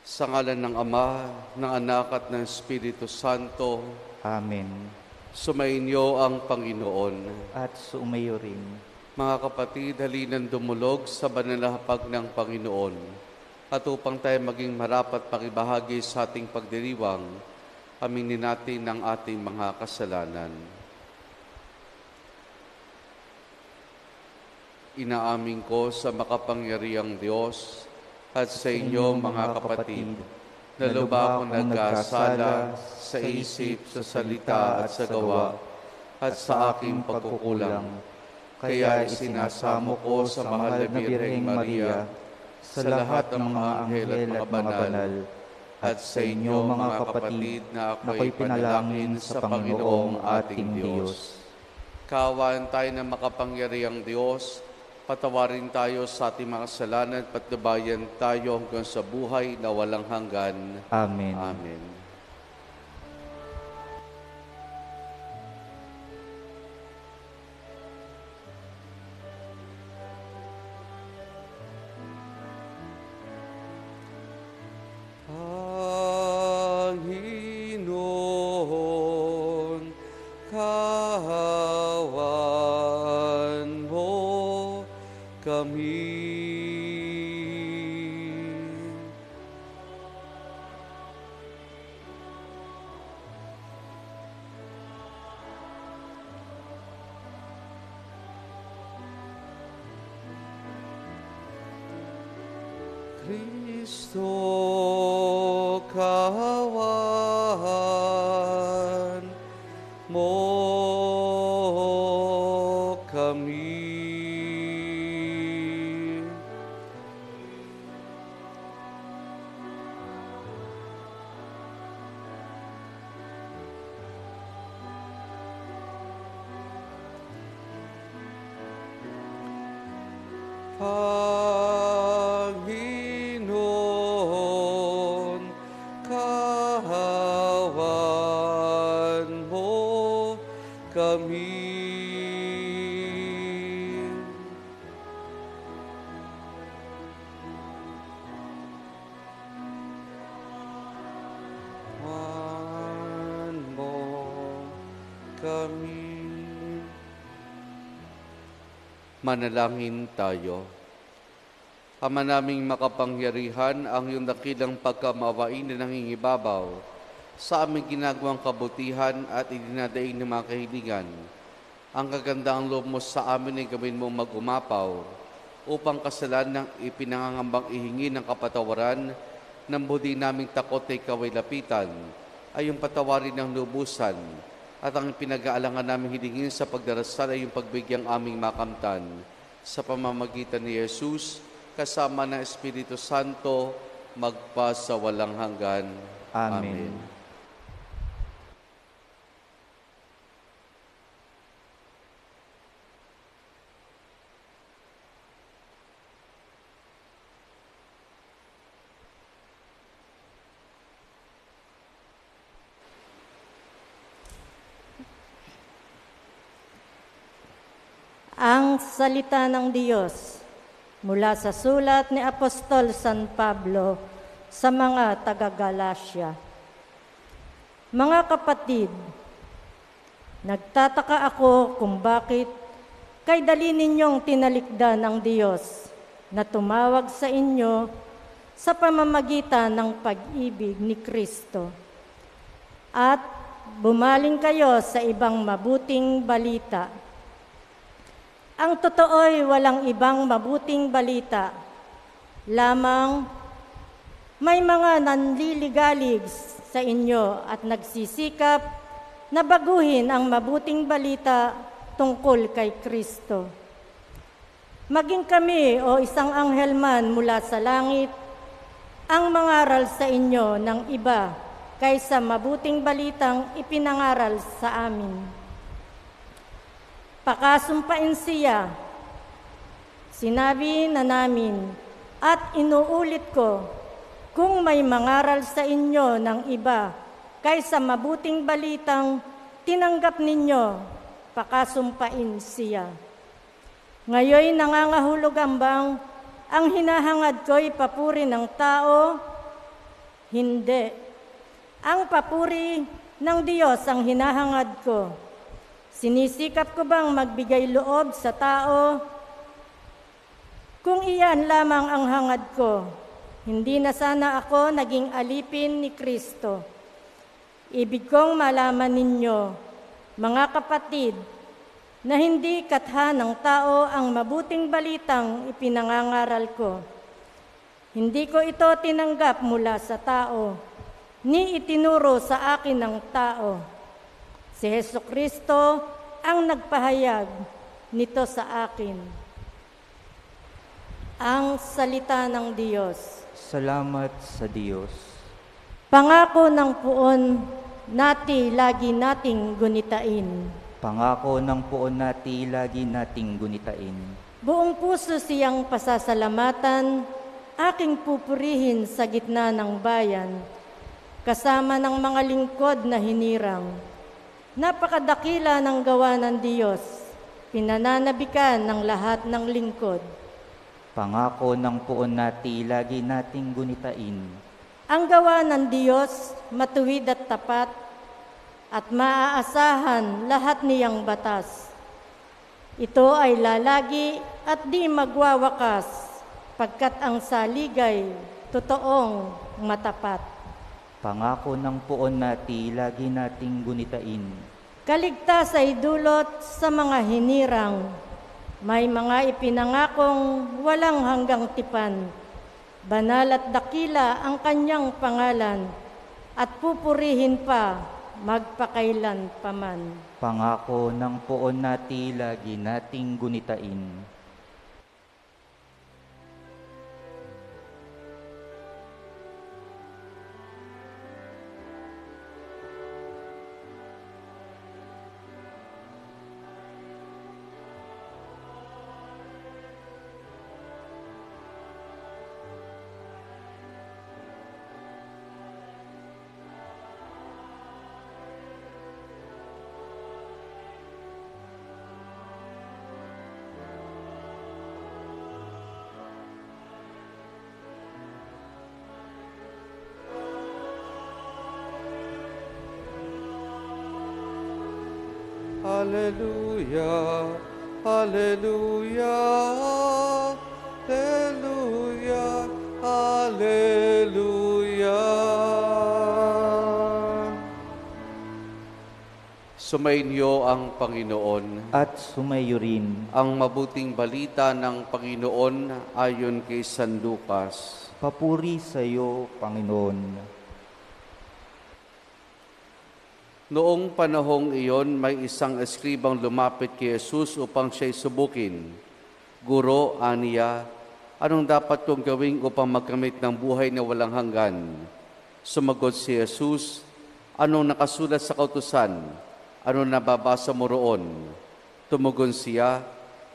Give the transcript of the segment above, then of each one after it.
Sa ngalan ng Ama, ng Anak at ng Espiritu Santo. Amen. Sumainyo ang Panginoon. At sumayo rin. Mga kapatid, halinan dumulog sa banal na hapag ng Panginoon. At upang tayo maging marapat makibahagi sa ating pagdiriwang, aminin natin ang ating mga kasalanan. Inaamin ko sa makapangyarihang Diyos at sa inyo mga kapatid, na lubha akong nagkasala sa isip, sa salita at sa gawa, at sa aking pagkukulang. Kaya isinasamo ko sa mahal na Birheng Maria, sa lahat ng mga anghel at mga banal, at sa inyo mga kapatid na ako'y panalangin sa Panginoong ating Diyos. Kaawaan tayo ng makapangyarihang Diyos, patawarin tayo sa ating mga kasalanan at patnubayan tayo hanggang sa buhay na walang hanggan. Amen. Amen. Panginoon, kahawan mo kami. Kristo, kahawan mo kami. Panginoon, kahawan mo kami. Kahawan mo kami. Manalangin tayo. Ama naming makapangyarihan, ang iyong dakilang pagkamawain na nangingibabaw sa aming ginagawang kabutihan at idinadaig ng mga kahilingan. Ang kagandaang loob mo sa amin ay gawin mong mag-umapaw upang kasalanang ipinangangambang ihingi ng kapatawaran ng budi naming takot ay ikaw ay lapitan, ay yung patawarin ng lubusan, at ang pinag-aalangan namin hilingin sa pagdarasal ay yung pagbigyang aming makamtan sa pamamagitan ni Jesus, kasama ng Espiritu Santo, magpa sa walang hanggan. Amen. Amen. Ang salita ng Diyos mula sa sulat ni Apostol San Pablo sa mga taga-Galasya. Mga kapatid, nagtataka ako kung bakit kay dali ninyong tinalikdan ng Diyos na tumawag sa inyo sa pamamagitan ng pag-ibig ni Kristo. At bumaling kayo sa ibang mabuting balita. Ang totoo'y walang ibang mabuting balita. Lamang may mga nanliligalig sa inyo at nagsisikap na baguhin ang mabuting balita tungkol kay Kristo. Maging kami o isang anghel man mula sa langit ang mangaral sa inyo ng iba kaysa mabuting balitang ipinangaral sa amin. Pakasumpain siya. Sinabi na namin at inuulit ko, kung may mangaral sa inyo ng iba kaysa mabuting balitang tinanggap ninyo, pakasumpain siya. Ngayoy nangangahulog ambang ang hinahangad ko'y papuri ng tao Hindi. Ang papuri ng Diyos ang hinahangad ko. Sinisikap ko bang magbigay loob sa tao? Kung iyan lamang ang hangad ko, hindi na sana ako naging alipin ni Kristo. Ibig kong malaman ninyo, mga kapatid, na hindi katha ng tao ang mabuting balitang ipinangangaral ko. Hindi ko ito tinanggap mula sa tao, ni itinuro sa akin ng tao. Si Hesukristo ang nagpahayag nito sa akin. Ang salita ng Diyos. Salamat sa Diyos. Pangako ng puon, nati lagi nating gunitain. Pangako ng poon nati lagi nating gunitain. Buong puso siyang pasasalamatan, aking pupurihin sa gitna ng bayan, kasama ng mga lingkod na hinirang. Napakadakila ng gawa ng Diyos, pinananabikan ng lahat ng lingkod. Pangako ng poon nati lagi nating gunitain. Ang gawa ng Diyos, matuwid at tapat, at maaasahan lahat niyang batas. Ito ay lalagi at di magwawakas, pagkat ang saligay totoong matapat. Pangako ng poon nati lagi nating gunitain. Kaligtas ay dulot sa mga hinirang. May mga ipinangakong walang hanggang tipan. Banal at dakila ang kanyang pangalan, at pupurihin pa magpakailan paman. Pangako ng poon nati lagi nating gunitain. Hallelujah, hallelujah, hallelujah, hallelujah. Sumainyo ang Panginoon. At sumayo rin. Ang mabuting balita ng Panginoon ayon kay San Lucas. Papuri sa iyo, Panginoon. Noong panahong iyon, may isang eskribang lumapit kay Jesus upang siya'y subukin. Guro, aniya, anong dapat kong gawing upang magkamit ng buhay na walang hanggan? Sumagot si Jesus, anong nakasulat sa kautusan? Anong nababasa mo roon? Tumugon siya,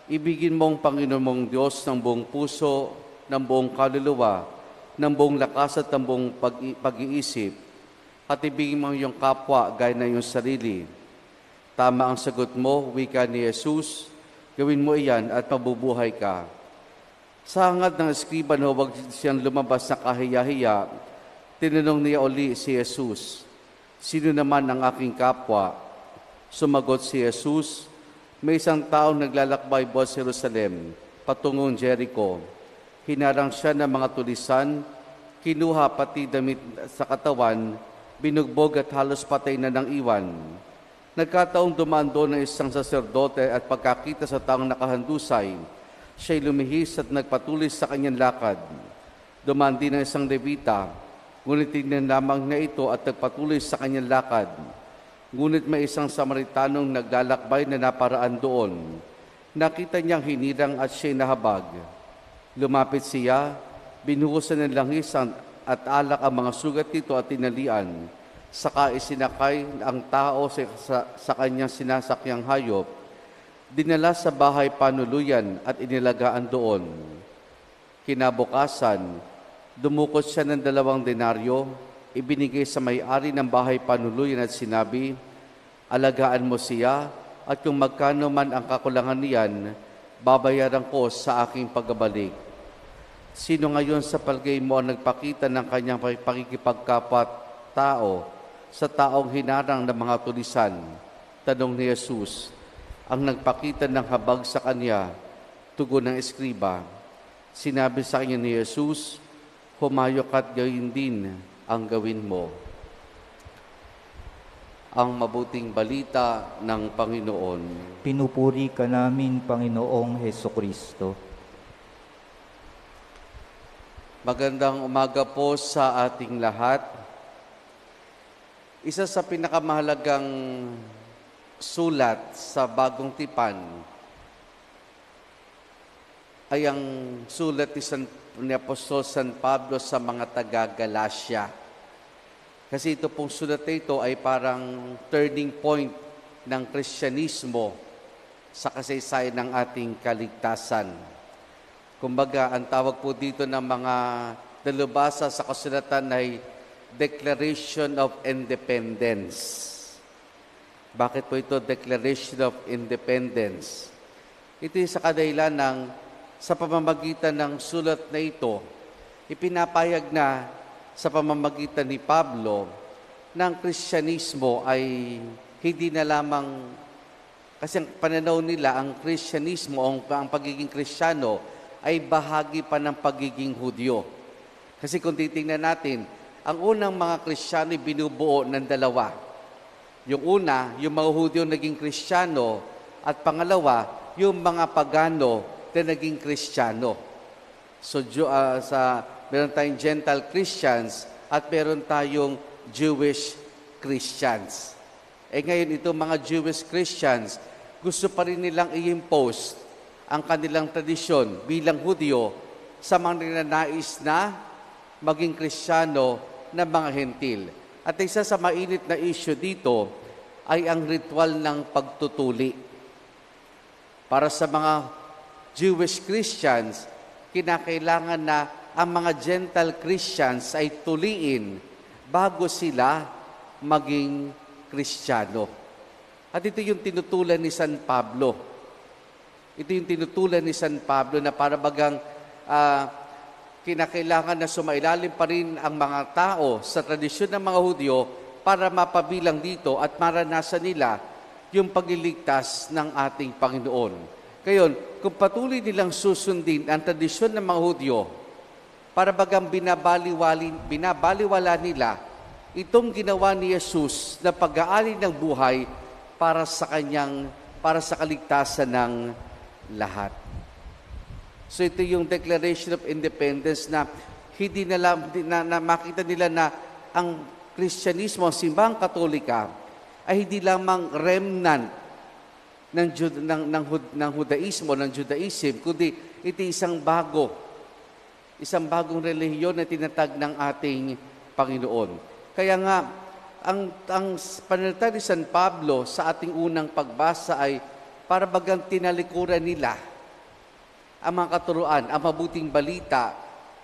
ibigin mo ang Panginoon mong Diyos ng buong puso, ng buong kaluluwa, ng buong lakas at ng buong pag-iisip, at ibigin mo iyong kapwa gaya na iyong sarili. Tama ang sagot mo, wika ni Jesus, gawin mo iyan at mabubuhay ka. Sa hangad ng eskriba na huwag siyang lumabas na kahiya-hiya, tinanong niya uli si Jesus, sino naman ang aking kapwa? Sumagot si Jesus, may isang taong naglalakbay buwan sa Jerusalem, patungong Jericho. Hinarang siya ng mga tulisan, kinuha pati damit sa katawan, binugbog at halos patay na ng iwan. Nagkataong dumaan doon ng isang saserdote at pagkakita sa taong nakahandusay, siya'y lumihis at nagpatuloy sa kanyang lakad. Dumaan din ng isang Levita, ngunit tingnan lamang na ito at nagpatuloy sa kanyang lakad. Ngunit may isang Samaritanong naglalakbay na naparaan doon. Nakita niyang hinirang at siya'y nahabag. Lumapit siya, binuhusan ng langis at alak ang mga sugat nito at tinalian. Saka isinakay ang tao sa kanyang sinasakyang hayop. Dinala sa bahay panuluyan at inilagaan doon. Kinabukasan, dumukot siya ng 2 denaryo, ibinigay sa may-ari ng bahay panuluyan at sinabi, alagaan mo siya at kung magkano man ang kakulangan niyan, babayaran ko sa aking pagbabalik. Sino ngayon sa palagay mo ang nagpakita ng kanyang pakikipagkapwa-tao sa taong hinarang ng mga tulisan? Tanong ni Jesus. Ang nagpakita ng habag sa kanya, tugon ng eskriba. Sinabi sa kanya ni Jesus, humayo ka't gawin din ang gawin mo. Ang mabuting balita ng Panginoon. Pinupuri ka namin, Panginoong Hesukristo. Magandang umaga po sa ating lahat. Isa sa pinakamahalagang sulat sa Bagong Tipan ay ang sulat ni Apostol San Pablo sa mga taga-Galacia. Kasi ito pong sulat na ito ay parang turning point ng Kristyanismo sa kasaysayan ng ating kaligtasan. Kumbaga, ang tawag po dito ng mga dalubhasa sa kasulatan ay Declaration of Independence. Bakit po ito Declaration of Independence? Ito sa kadahilan ng sa pamamagitan ng sulat na ito, ipinapayag na sa pamamagitan ni Pablo na ang Kristyanismo ay hindi na lamang, kasi ang pananaw nila, ang Kristyanismo, ang pagiging Kristiyano ay bahagi pa ng pagiging Hudyo. Kasi kung titingnan natin, ang unang mga Kristiyano ay binubuo ng dalawa. Yung una, yung mga Hudyo naging Kristiyano, at pangalawa, yung mga pagano na naging Kristiyano. So, meron tayong Gentile Christians at meron tayong Jewish Christians. Ngayon, itong mga Jewish Christians, gusto pa rin nilang i-impose ang kanilang tradisyon bilang Hudyo sa mga nais na maging Kristiyano na mga Hentil. At isa sa mainit na issue dito ay ang ritual ng pagtutuli. Para sa mga Jewish Christians, kinakailangan na ang mga Gentile Christians ay tuliin bago sila maging Kristiyano. At ito yung tinutulan ni San Pablo. Ito yung tinutulan ni San Pablo na para bagang kinakailangan na sumailalim pa rin ang mga tao sa tradisyon ng mga Hudyo para mapabilang dito at maranasan nila yung pagliligtas ng ating Panginoon. Ngayon, kung patuloy nilang susundin ang tradisyon ng mga Hudyo, para bagang binabaliwala nila itong ginawa ni Jesus na pag-aali ng buhay para sa kaligtasan ng lahat. So ito yung Declaration of Independence na hindi na makita nila na ang Kristyanismo, ang simbahang Katolika, ay hindi lamang remnant ng Judaismo, ng Judaism, kundi ito isang bagong relihiyon na tinatag ng ating Panginoon. Kaya nga, ang panalita ni San Pablo sa ating unang pagbasa ay para bagang tinalikuran nila ang mga katuruan, ang mabuting balita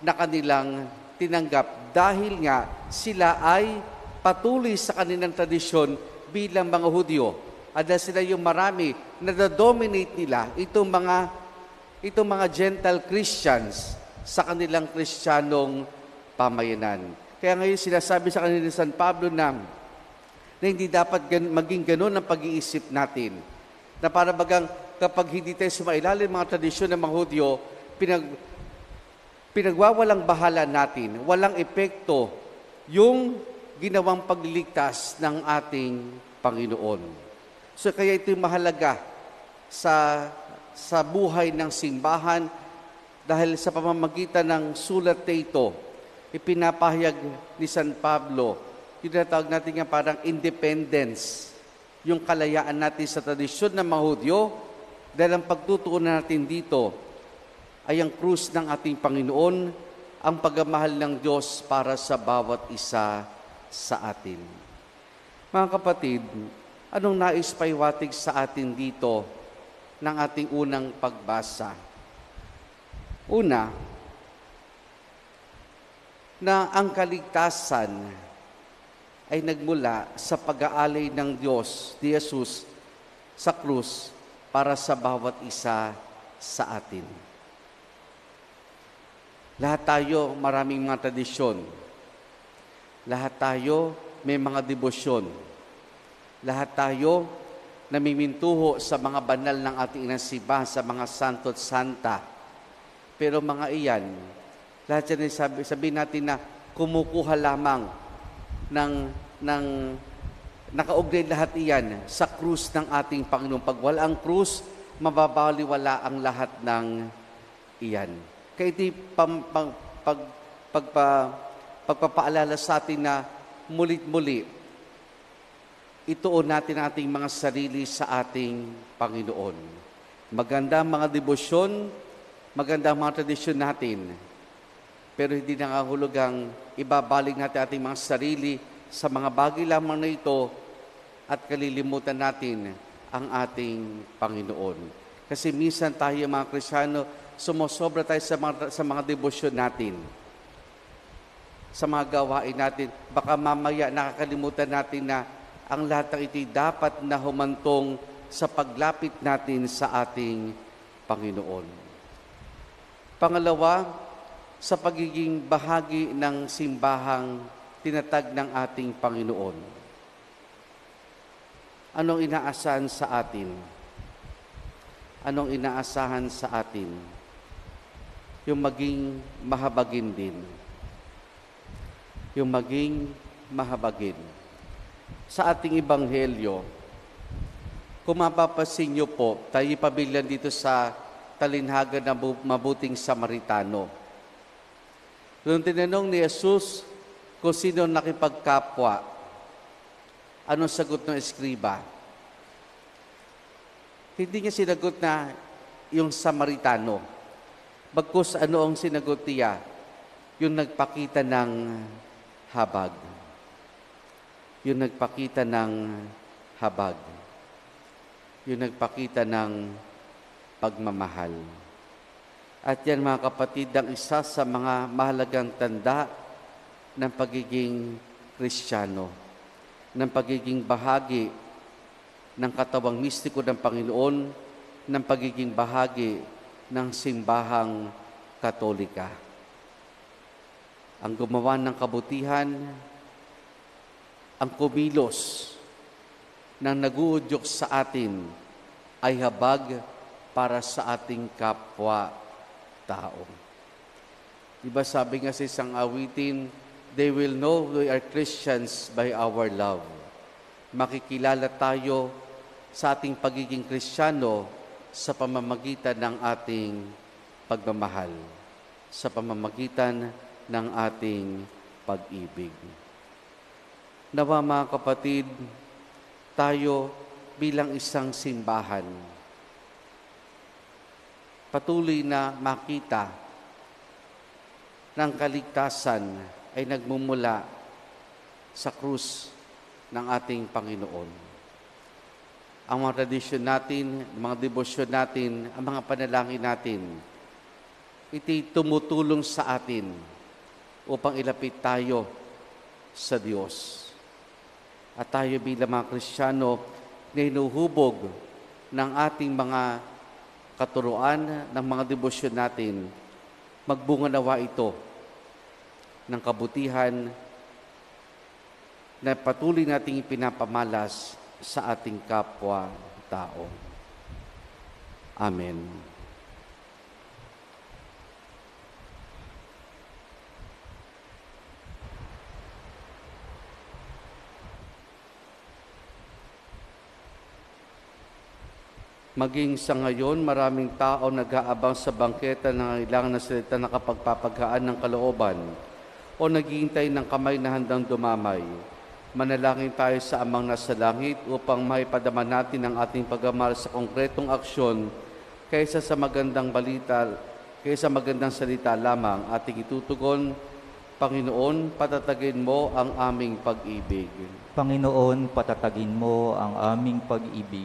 na kanilang tinanggap dahil nga sila ay patuloy sa kanilang tradisyon bilang mga Hudyo. At sila yung marami na dominate nila itong mga Gentile Christians sa kanilang Kristiyanong pamayanan. Kaya ngayon sinasabi sa kanila ni San Pablo na hindi dapat maging ganun ang pag-iisip natin. Na para bagang kapag hindi tayo sumailalim mga tradisyon ng mga Hudyo, pinagwawalang bahala natin, walang epekto yung ginawang pagliligtas ng ating Panginoon. So kaya ito yung mahalaga sa buhay ng simbahan dahil sa pamamagitan ng sulat na ito, ipinapahayag ni San Pablo, yung tinatawag natin nga parang independence, yung kalayaan natin sa tradisyon ng mga Hudyo, dahil ang pagtutuunan natin dito ay ang krus ng ating Panginoon, ang pagmamahal ng Diyos para sa bawat isa sa atin. Mga kapatid, anong nais paiwatig sa atin dito ng ating unang pagbasa? Una, na ang kaligtasan ay nagmula sa pag-aalay ng Diyos, ni Jesus, sa krus para sa bawat isa sa atin. Lahat tayo maraming mga tradisyon. Lahat tayo may mga debosyon. Lahat tayo namimintuho sa mga banal ng ating inang simbahan, sa mga santo at santa. Pero mga iyan, lahat yan sabihin natin na kumukuha lamang ng nakaugnay lahat iyan sa krus ng ating Panginoon. Pag wala ang krus, mababaliwala ang lahat ng iyan. Kaya ito'y pagpapaalala sa atin na mulit-muli, ituon natin ang ating mga sarili sa ating Panginoon. Maganda ang mga debosyon, maganda ang mga tradisyon natin, pero hindi nangahulugang ibabalik natin ating mga sarili sa mga bagay lamang na ito at kalilimutan natin ang ating Panginoon. Kasi minsan tayo mga Kristiyano, sumosobra tayo sa mga debosyon natin, sa mga gawain natin. Baka mamaya nakakalimutan natin na ang lahat ng ito'y dapat na humantong sa paglapit natin sa ating Panginoon. Pangalawa, sa pagiging bahagi ng simbahang tinatag ng ating Panginoon. Anong inaasahan sa atin? Anong inaasahan sa atin? Yung maging mahabagin din. Yung maging mahabagin. Sa ating Ebanghelyo, kung mapapansin niyo po, tayo pabilyan dito sa talinhaga ng mabuting Samaritano. Nung tinanong ni Jesus kung sino nakipagkapwa, anong sagot ng eskriba? Hindi niya sinagot na yung Samaritano. Bagkus ano ang sinagot niya? Yung nagpakita ng habag. Yung nagpakita ng habag. Yung nagpakita ng pagmamahal. At yan mga kapatid, ang isa sa mga mahalagang tanda ng pagiging Kristiyano, ng pagiging bahagi ng katawang mistiko ng Panginoon, ng pagiging bahagi ng simbahang Katolika. Ang gumawa ng kabutihan, ang kumilos ng naguudyok sa atin ay habag para sa ating kapwa-tao. Diba sabi nga sa isang awitin, they will know we are Christians by our love. Makikilala tayo sa ating pagiging Kristiyano sa pamamagitan ng ating pagmamahal, sa pamamagitan ng ating pag-ibig. Nawa mga kapatid, tayo bilang isang simbahan, patuloy na makita ng kaligtasan ay nagmumula sa krus ng ating Panginoon. Ang mga tradisyon natin, mga debosyon natin, ang mga panalangin natin, ito'y tumutulong sa atin upang ilapit tayo sa Diyos. At tayo bilang mga Kristiyano na hinuhubog ng ating mga katuruan, ng mga debosyon natin, magbunga nawa ito ng kabutihan na patuloy nating ipinapamalas sa ating kapwa-tao. Amen. Maging sa ngayon, maraming tao nag-aabang sa bangketa ng ilang na salita na kapagpapaghaan ng kalooban o naghihintay ng kamay na handang dumamay. Manalangin tayo sa Amang nasa langit upang maipadama natin ang ating pagmamahal sa konkretong aksyon kaysa sa magandang salita lamang ating itutugon. Panginoon, patatagin mo ang aming pag-ibig. Panginoon, patatagin mo ang aming pag-ibig.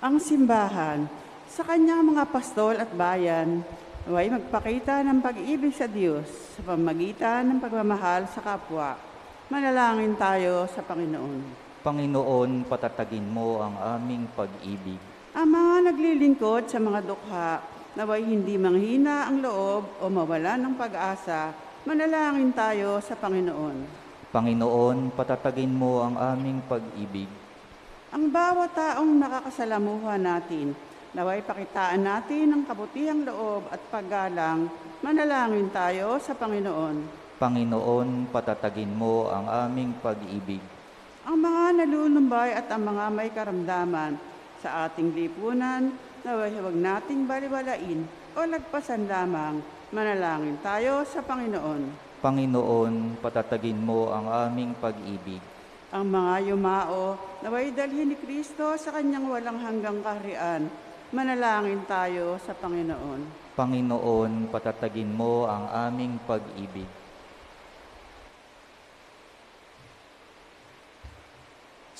Ang simbahan, sa kanyang mga pastol at bayan, Naway magpakita ng pag-ibig sa Diyos sa pamamagitan ng pagmamahal sa kapwa. Manalangin tayo sa Panginoon. Panginoon, patatagin mo ang aming pag-ibig. Ang mga naglilingkod sa mga dukha, naway hindi manghina ang loob o mawalan ng pag-asa, manalangin tayo sa Panginoon. Panginoon, patatagin mo ang aming pag-ibig. Ang bawat taong nakakasalamuha natin, naway pakitaan natin ang kabutihang loob at paggalang, manalangin tayo sa Panginoon. Panginoon, patatagin mo ang aming pag-ibig. Ang mga nalulumbay at ang mga may karamdaman sa ating lipunan, naway huwag nating baliwalain o lagpasan lamang, manalangin tayo sa Panginoon. Panginoon, patatagin mo ang aming pag-ibig. Ang mga yumao, naway dalhin ni Kristo sa kanyang walang hanggang kaharian, manalangin tayo sa Panginoon. Panginoon, patatagin mo ang aming pag-ibig.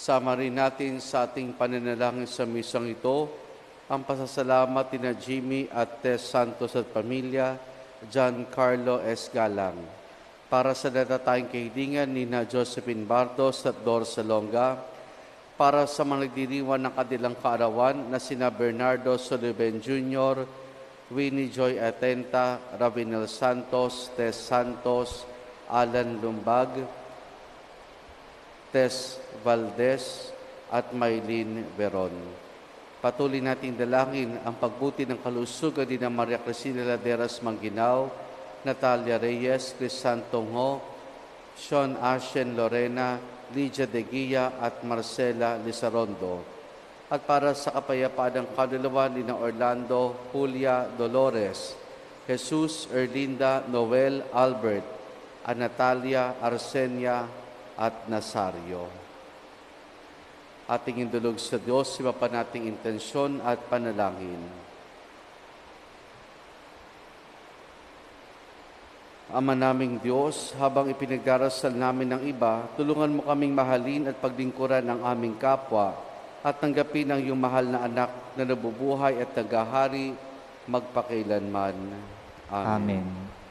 Sama rin natin sa ating pananalangin sa misang ito ang pasasalamat ni Jimmy at Tess Santos at pamilya, John Carlo S. Galang, para sa natatayang kahilingan ni Josephine Bardos at Dor Salonga, para sa mga nagdiriwan ng kanilang kaarawan na sina Bernardo Soliven Jr., Winnie Joy Atenta, Ravinel Santos, Tess Santos, Alan Lumbag, Tess Valdez at Maylene Veron. Patuloy nating dalangin ang pagbuti ng kalusugan ni Maria Cristina Laderas Mangginaw, Natalia Reyes, Crisantong Ho, Sean Ashen Lorena, Lydia De Guia at Marcela Lizarondo. At para sa kapayapaan ng kaluluwa ni Orlando, Julia Dolores, Jesus, Erlinda, Noel, Albert, at Natalia, Arsenia, at Nazario. Ating indulog sa Diyos, iba pa nating intensyon at panalangin. Ama naming Diyos, habang ipinagdarasal namin ng iba, tulungan mo kaming mahalin at paglingkuran ang aming kapwa at tanggapin ang iyong mahal na anak na nabubuhay at nagahari magpakailanman. Amen. Amen.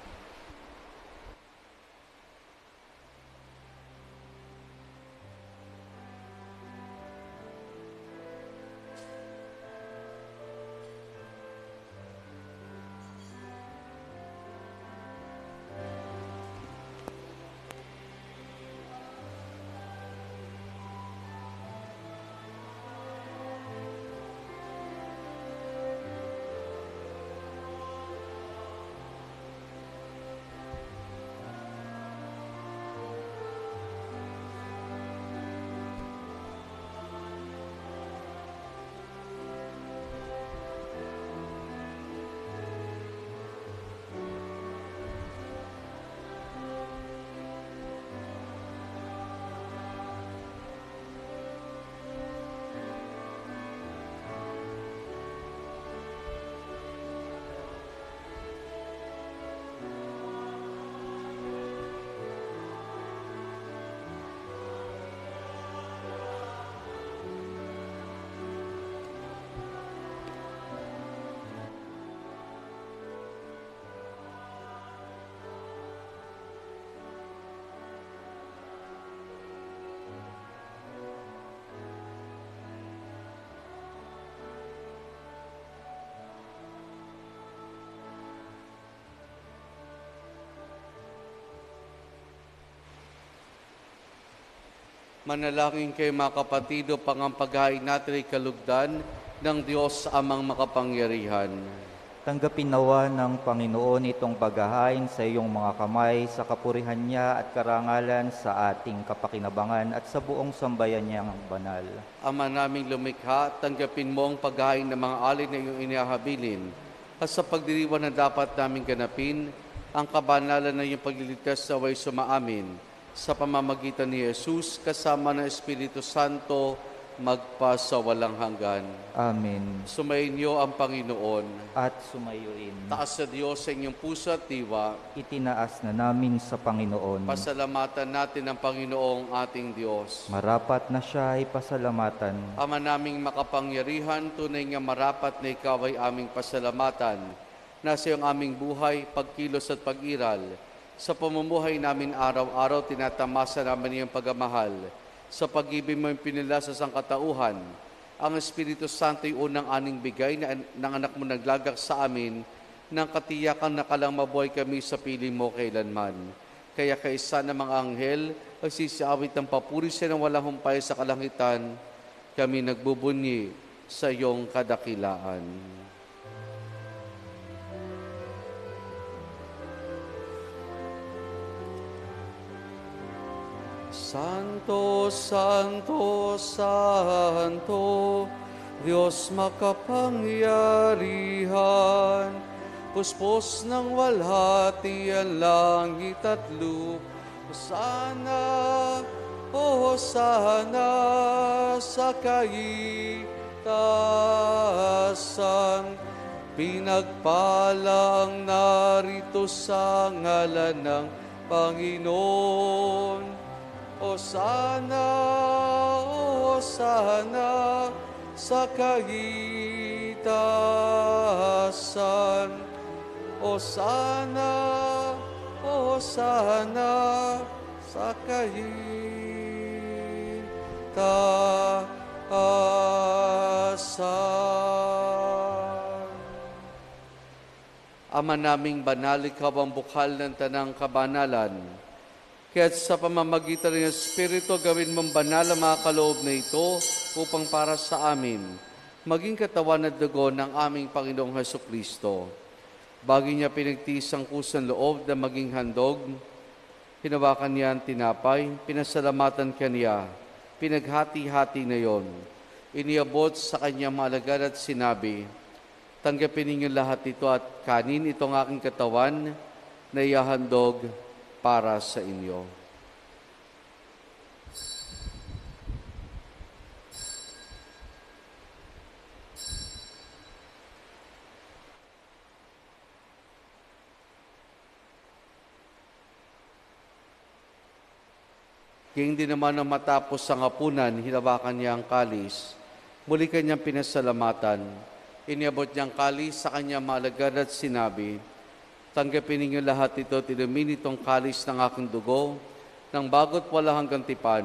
Manalangin kayo mga kapatido, pangampaghain natin ay kalugdan ng Diyos amang makapangyarihan. Tanggapin nawa ng Panginoon itong paghahain sa iyong mga kamay sa kapurihan niya at karangalan sa ating kapakinabangan at sa buong sambayan niyang banal. Ama naming lumikha, tanggapin mo ang paghahain ng mga alin na iyong inihabilin at sa pagdiriwan na dapat naming ganapin, ang kabanalan na iyong pagliligtas sa way sumaamin sa pamamagitan ni Jesus kasama ng Espiritu Santo magpa sa walang hanggan. Amen. Sumainyo ang Panginoon. At sumayuin. Taas sa Diyos sa inyong puso at diwa. Itinaas na namin sa Panginoon. Pasalamatan natin ang Panginoong ating Diyos. Marapat na siya ay pasalamatan. Ama naming makapangyarihan, tunay nga marapat na ikaw ay aming pasalamatan. Nasa iyong aming buhay, pagkilos at pag-iral. Sa pamumuhay namin araw-araw, tinatamasa namin iyong pagmamahal. Sa pag-ibig mo yung pinila sa sangkatauhan, ang Espiritu Santo ay unang aning bigay ng anak mo naglagak sa amin ng katiyakan na kalang mabuhay kami sa piling mo kailanman. Kaya kaisa ng mga anghel, ay sisiawit ng papuri sa ng walang humpay sa kalangitan, kami nagbubunyi sa iyong kadakilaan. Santo, Santo, Santo, Diyos makapangyarihan, puspos ng walhati ang langit at lupa. Hosana, O Hosana sa kaitasan, pinagpalang narito sa ngalan ng Panginoon. Hosana, O Hosana sa kaitasan. Hosana, O Hosana sa kaitasan. Ama naming banal, ikaw ang bukal ng tanang kabanalan. Kaya't sa pamamagitan ng Espiritu, gawin mong banal ang mga kaloob na ito upang para sa amin, maging katawan at dugo ng aming Panginoong Hesukristo. Bago niya pinagtiis ang kusang loob na maging handog, hinawakan niya ang tinapay, pinasalamatan kaniya, pinaghati-hati na yon. Iniabot sa kanyang mga alagad at sinabi, tanggapin ninyo lahat ito at kanin itong aking katawan na ihahandog para sa inyo. Kaya hindi naman ang matapos ang hapunan, hinawakan niya ang kalis. Muli kanyang pinasalamatan. Iniabot niya ang kalis sa kanyang malagad at sinabi, tanggapin ninyo lahat ito, tinumin itong kalis ng aking dugo, ng bago't wala hanggang tipan.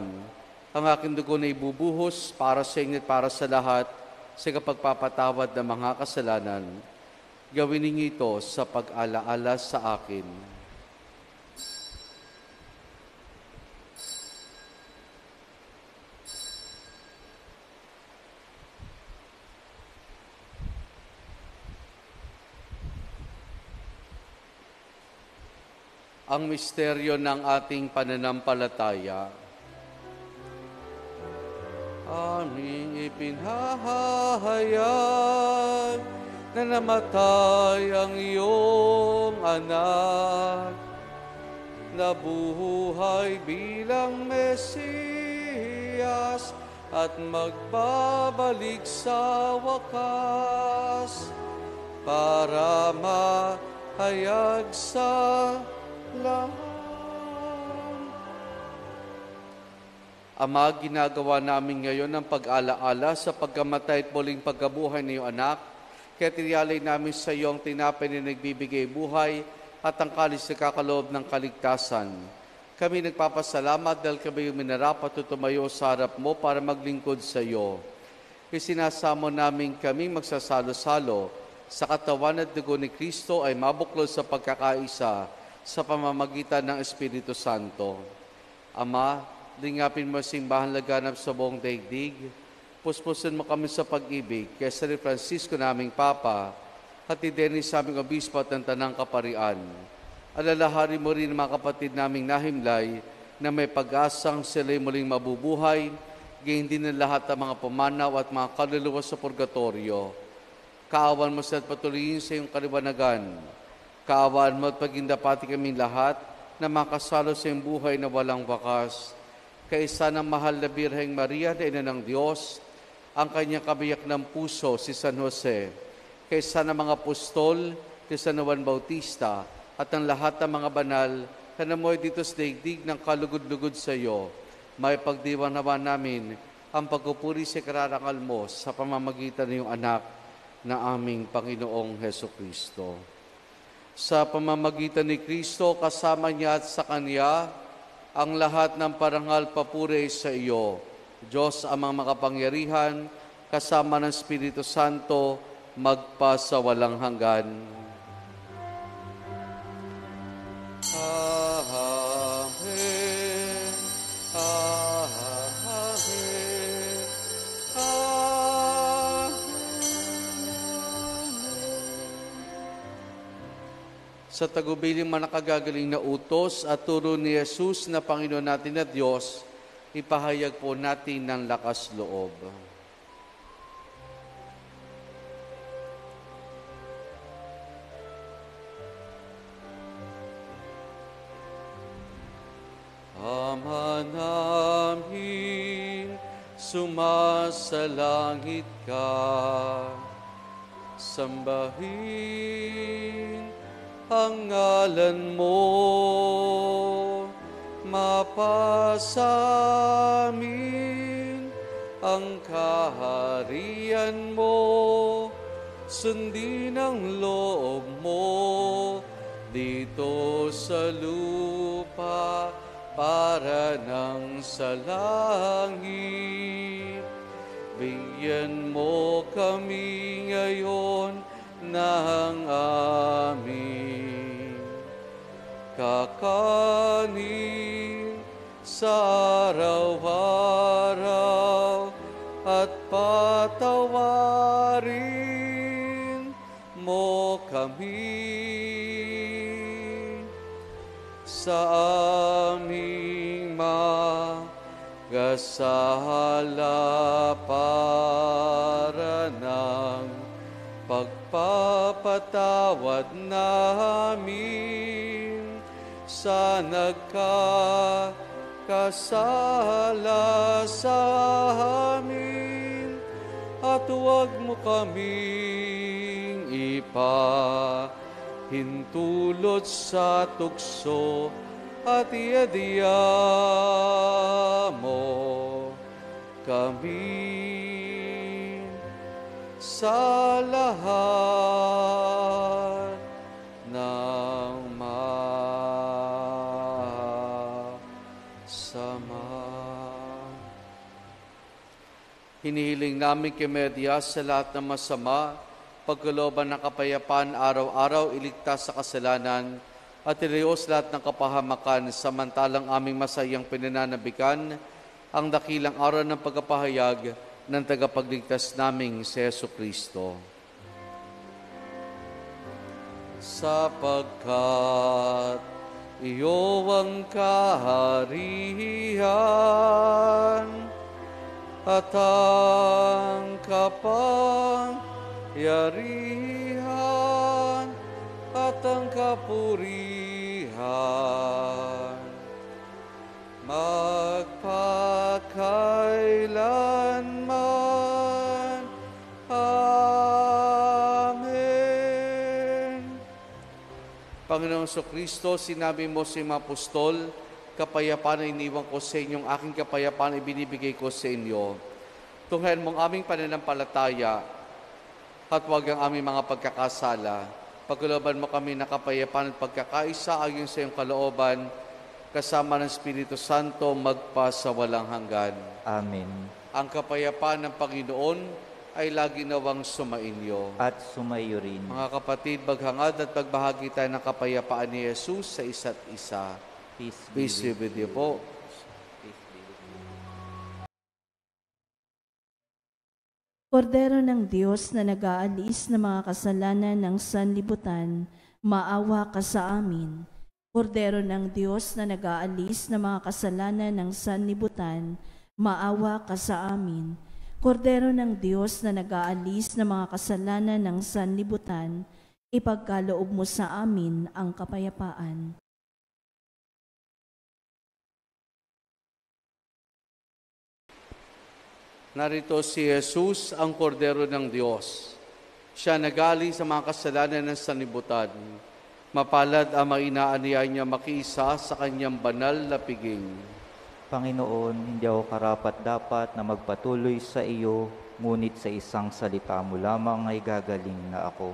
Ang aking dugo na ibubuhos para sa inyo at para sa lahat sa kapagpapatawad ng mga kasalanan. Gawin ninyo ito sa pag-alaala sa akin. Ang misteryo ng ating pananampalataya. Aming ipinahayag na namatay ang iyong anak, nabuhay bilang Mesiyas at magbabalik sa wakas para mahayag sa Ama, ginagawa namin ngayon ang pag-alaala sa pagkamatay at muling pagkabuhay ng iyong anak. Kaya tiniyalay namin sa iyong tinapay na nagbibigay buhay at ang kalis na kakaloob ng kaligtasan. Kami nagpapasalamat dahil kami yung minarapat at tumayo sa harap mo para maglingkod sa iyo. Isinasamo namin kaming magsasalo-salo sa katawan at dugo ni Kristo ay mabuklod sa pagkakaisa sa pamamagitan ng Espiritu Santo. Ama, lingapin mo simbahan laganap sa buong daigdig. Puspusin mo kami sa pag-ibig kay San Francisco naming Papa at ni Dennis aming Obispo at ng Tanang Kaparian. Alalahanin mo rin mga kapatid naming nahimlay na may pag-asang sila'y muling mabubuhay, gayon din ng lahat ng mga pumanaw at mga kaluluwa sa purgatorio. Kaawan mo sa patuloyin sa iyong kaliwanagan. Kaawaan mo at pagindapati kaming lahat na makasalo sa iyong buhay na walang wakas. Kaisa ng mahal na Birheng Maria na Ina ng Diyos, ang kanyang kabiyak ng puso, si San Jose. Kaisa ng mga apostol, si San Juan Bautista, at ang lahat ng mga banal na namuhay dito sa daigdig ng kalugod-lugod sa iyo. May pagdiwang naman namin ang pagpupuri sa kararangal mo sa pamamagitan ng iyong anak na aming Panginoong Hesukristo. Sa pamamagitan ni Kristo, kasama niya at sa Kanya, ang lahat ng parangal papuri sa iyo, Diyos amang makapangyarihan, kasama ng Espiritu Santo, magpa sa walang hanggan. Amen. Amen. Amen. Sa tagubiling manakagagaling na utos at turo ni Jesus na Panginoon natin at Diyos, ipahayag po natin ng lakas loob. Ama namin, sumasalangit ka, sambahin ang ngalan mo, mapasa amin ang kaharian mo, sundin ang loob mo dito sa lupa para nang sa langit. Bigyan mo kami ngayon ng aming kakanin sa araw-araw at patawarin mo kami sa aming magasala para ng pagpapatawad namin sa nagkakasala sa amin, at huwag mo kaming hintulot sa tukso at iadya mo kami sa lahat ng masama. Hinihiling namin kay Maria sa lahat ng masama, pagkalooban ng kapayapaan araw-araw, iligtas sa kasalanan, at ilios lahat ng kapahamakan, samantalang aming masayang pinananabikan ang dakilang araw ng pagkapahayag ng tagapagligtas naming si Jesucristo. Sapagkat iyo ang kaharian at ang kapangyarihan at ang kapurihan magpakailanman. Amen. Panginoong Kristo, sinabi mo sa mga apostol, kapayapaan na iniwan ko sa inyong aking kapayapaan ibinibigay ko sa inyo. Tunghayan mong aming pananampalataya at huwag ang aming mga pagkakasala. Pagkalooban mo kami na kapayapaan at pagkakaisa ayon sa iyong kalooban, kasama ng Espiritu Santo magpa sa walang hanggan. Amen. Ang kapayapaan ng Panginoon ay lagi nawang sumainyo. At sumayo rin. Mga kapatid, maghangad at magbahagi tayo ng kapayapaan ni Jesus sa isa't isa. Peace Peace be with you po. Kordero ng Diyos na nag-aalis ng mga kasalanan ng sanlibutan, maawa ka sa amin. Kordero ng Diyos na nag-aalis ng mga kasalanan ng sanlibutan, maawa ka sa amin. Kordero ng Diyos na nag-aalis ng mga kasalanan ng sanlibutan, ipagkaloob mo sa amin ang kapayapaan. Narito si Jesus, ang Kordero ng Diyos. Siya nagali sa mga kasalanan ng sanlibutan. Mapalad ang mainaaniya niya makiisa sa kanyang banal na piging. Panginoon, hindi ako karapat-dapat na magpatuloy sa iyo, ngunit sa isang salita mo lamang ay gagaling na ako.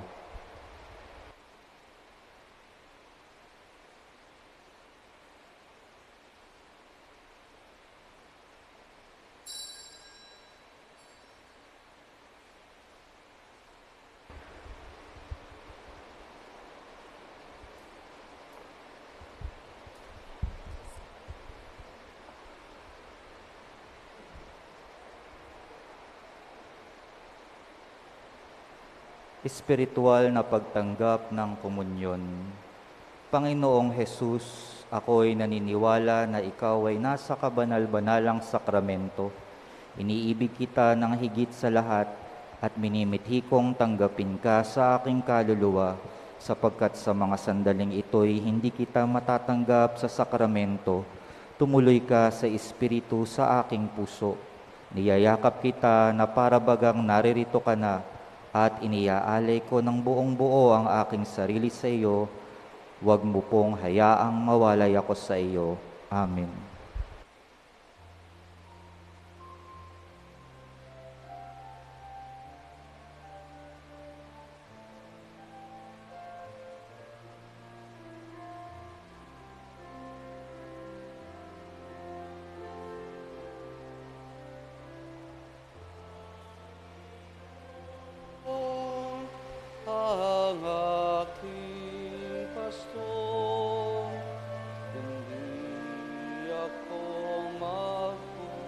espiritual na pagtanggap ng komunyon. Panginoong Jesus, ako'y naniniwala na ikaw ay nasa kabanal-banalang sakramento. Iniibig kita ng higit sa lahat at minimithi kong tanggapin ka sa aking kaluluwa, sapagkat sa mga sandaling ito'y hindi kita matatanggap sa sakramento. Tumuloy ka sa Espiritu sa aking puso. Niyayakap kita na para bagang naririto ka na, at iniaalay ko ng buong buo ang aking sarili sa iyo. Huwag mo pong hayaang mawalay ako sa iyo. Amen. Ang aking pasto, hindi ako magkukulang.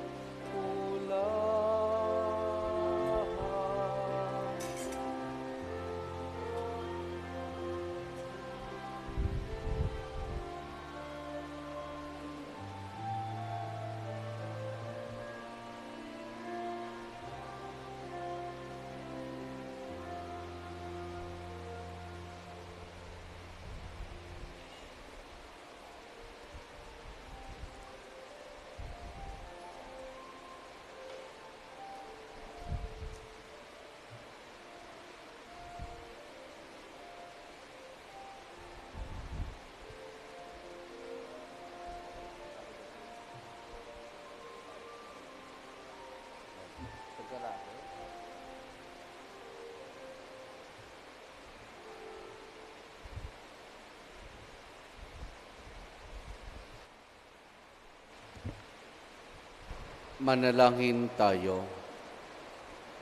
Manalangin tayo.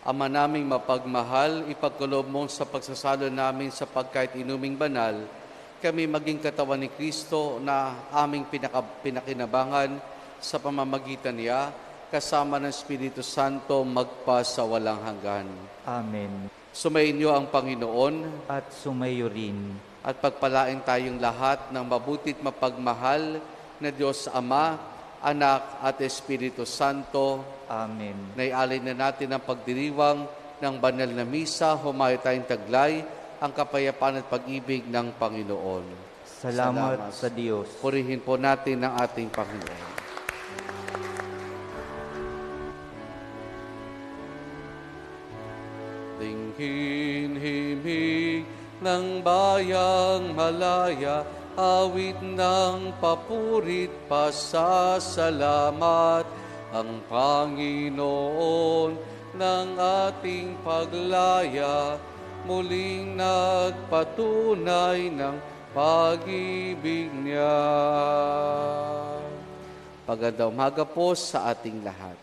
Ama naming mapagmahal, ipagkaloob mo sa pagsasalo namin sa pagkain inuming banal, kami maging katawan ni Kristo na aming pinakinabangan sa pamamagitan niya, kasama ng Espiritu Santo magpa sa walang hanggan. Amen. Sumainyo ang Panginoon At sumayo rin. at pagpalain tayong lahat ng mabutit mapagmahal na Diyos Ama, Anak at Espiritu Santo. Amen. Naialay na natin ang pagdiriwang ng banal na misa, humayo tayong taglay ang kapayapaan at pag-ibig ng Panginoon. Salamat sa Diyos. Purihin po natin ang ating Panginoon. Dinggin himig ng bayang malaya, awit ng papurit pasasalamat, ang Panginoon ng ating paglaya, muling nagpatunay ng pag-ibig niya. Magandang umaga po sa ating lahat.